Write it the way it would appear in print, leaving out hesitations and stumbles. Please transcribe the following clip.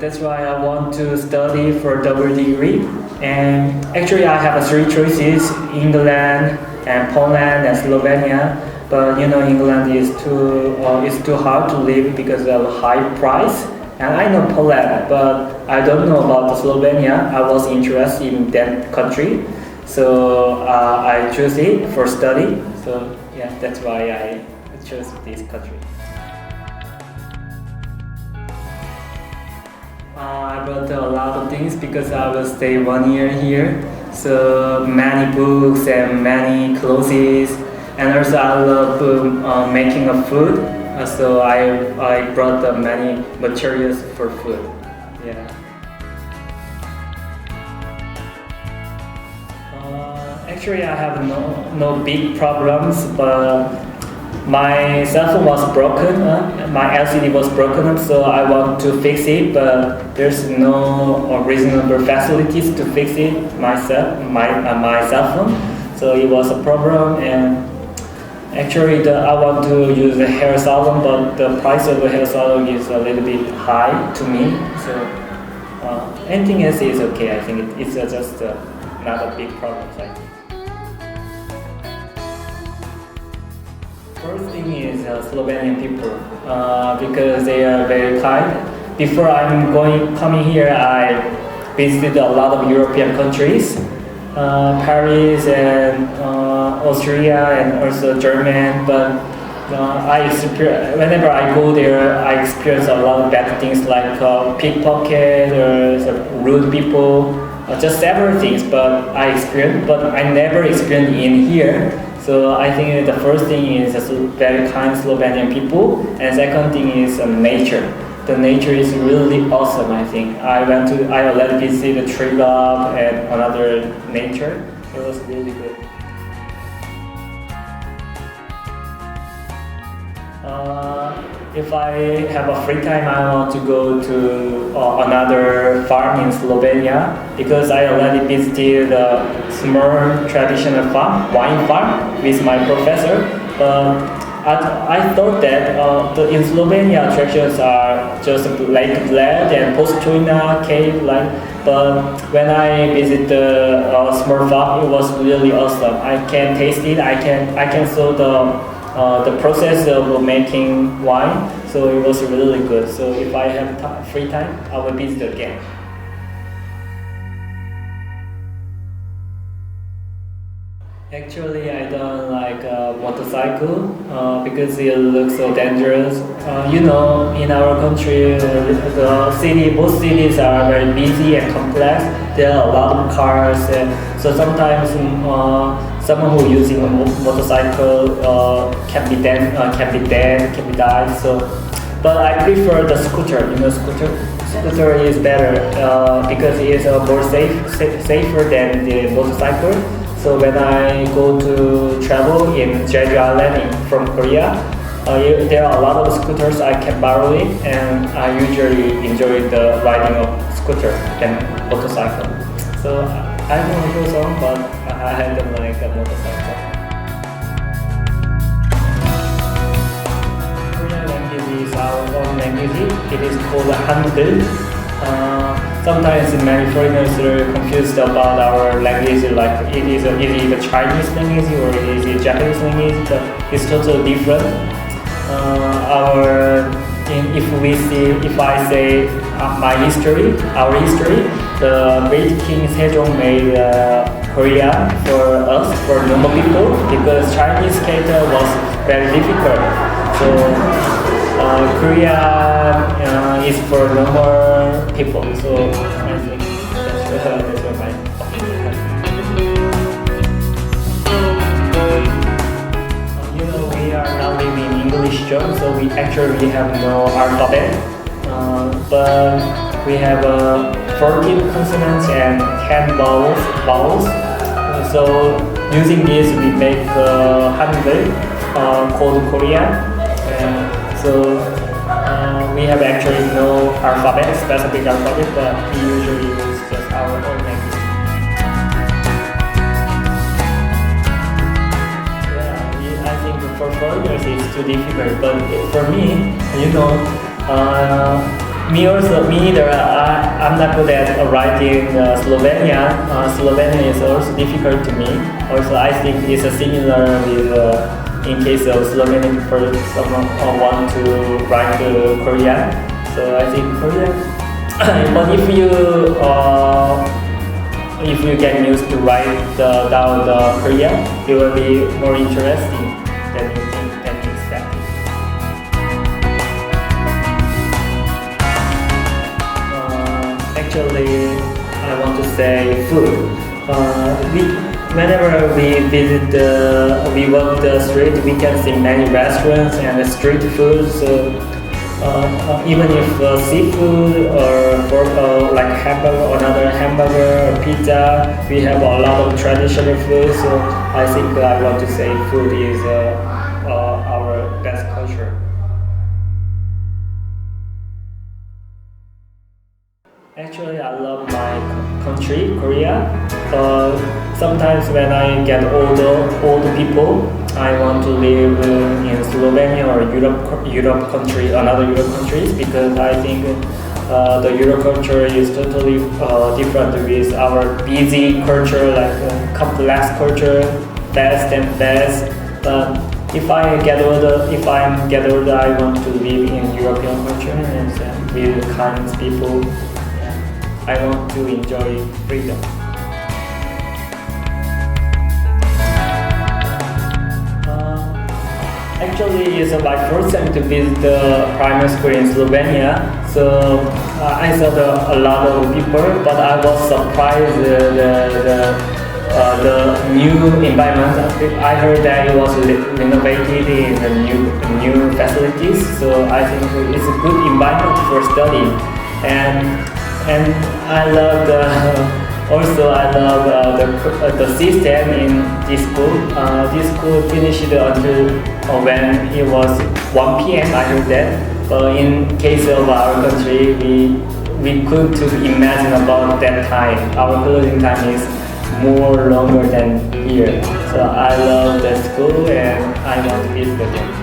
That's why I want to study for double degree. And actually, I have three choices: England and Poland and Slovenia. But England is too hard to live because of high price. And I know Poland, but I don't know about Slovenia. I was interested in that country, so I chose it for study. So yeah, that's why I chose this country. I brought a lot of things because I will stay 1 year here. So many books and many clothes, and also I love making a food. So I brought many materials for food. Yeah. Actually, I have no big problems, but my cell phone was broken. My LCD was broken, so I want to fix it, but there's no reasonable facilities to fix it myself, my cell phone. So it was a problem, and actually I want to use a hair salon, but the price of the hair salon is a little bit high to me. So anything else is okay. I think it's just not a big problem. I think. First thing is Slovenian people because they are very kind. Before coming here, I visited a lot of European countries, Paris and Austria and also German. But whenever I go there, I experience a lot of bad things like pickpocket or rude people, just several things. But I never experienced in here. So I think the first thing is very kind Slovenian people, and second thing is nature. The nature is really awesome. I think I already visited the tree lab and another nature. It was really good. If I have a free time, I want to go to another farm in Slovenia because I already visited a small traditional farm, wine farm, with my professor. I thought that in Slovenia attractions are just Lake Bled and Postojna cave, but when I visit the small farm, it was really awesome. I can taste it. I can saw the process of making wine, so it was really good. So if I have free time, I will visit again. Actually, I don't like motorcycle because it looks so dangerous. In our country, most cities are very busy and complex. There are a lot of cars, and so sometimes someone who using a motorcycle can be dead, can be died. So, but I prefer the scooter. Scooter is better because it is more safer than the motorcycle. So when I go to travel in Jeju Island from Korea, there are a lot of scooters I can borrow it, and I usually enjoy the riding of scooter than motorcycle. So I know a few songs, but I don't like a motorcycle. Korean language is our own language. It is called Hangul. Sometimes many foreigners are confused about our language, like is it a Chinese language or is it Japanese language, but it's totally different. If I say our history, the great King Sejong made Korea for us, for normal people, because Chinese culture was very difficult. So Korea is for normal people. So I think that's what my opinion. We are now living in English zone, so we actually have no alphabet, but we have 14 consonants and 10 vowels. So using this, we make Hangul called Korean. So we have actually no specific alphabet, but we usually use just our own language. I think for foreigners it's too difficult, but for me, Me neither. I'm not good at writing Slovenian. Slovenian is also difficult to me. Also, I think it's a similar with in case of Slovenian for someone want to write Korean. So I think Korean. But if you get used to write down the Korean, it will be more interesting than you think than you expect. Actually, I want to say food. Whenever we visit we walk the street, we can see many restaurants and street food. So even if seafood or like hamburger, another hamburger or pizza, we have a lot of traditional food. So I think I want to say food is our best culture. Actually, I love my country, Korea. Sometimes when I get old people, I want to live in Slovenia or Europe country, another Europe countries, because I think the Europe culture is totally different with our busy culture, like complex culture, fast and fast. But if I'm get older, I want to live in European culture and with kind people. I want to enjoy freedom. Actually, it's my first time to visit the primary school in Slovenia. So I saw a lot of people, but I was surprised the new environment. I heard that it was renovated in the new facilities. So I think it's a good environment for studying. And I love the system in this school. This school finished until when it was 1 p.m. I heard that. But in case of our country, we couldn't imagine about that time. Our closing time is more longer than here. So I love the school and I want to visit again.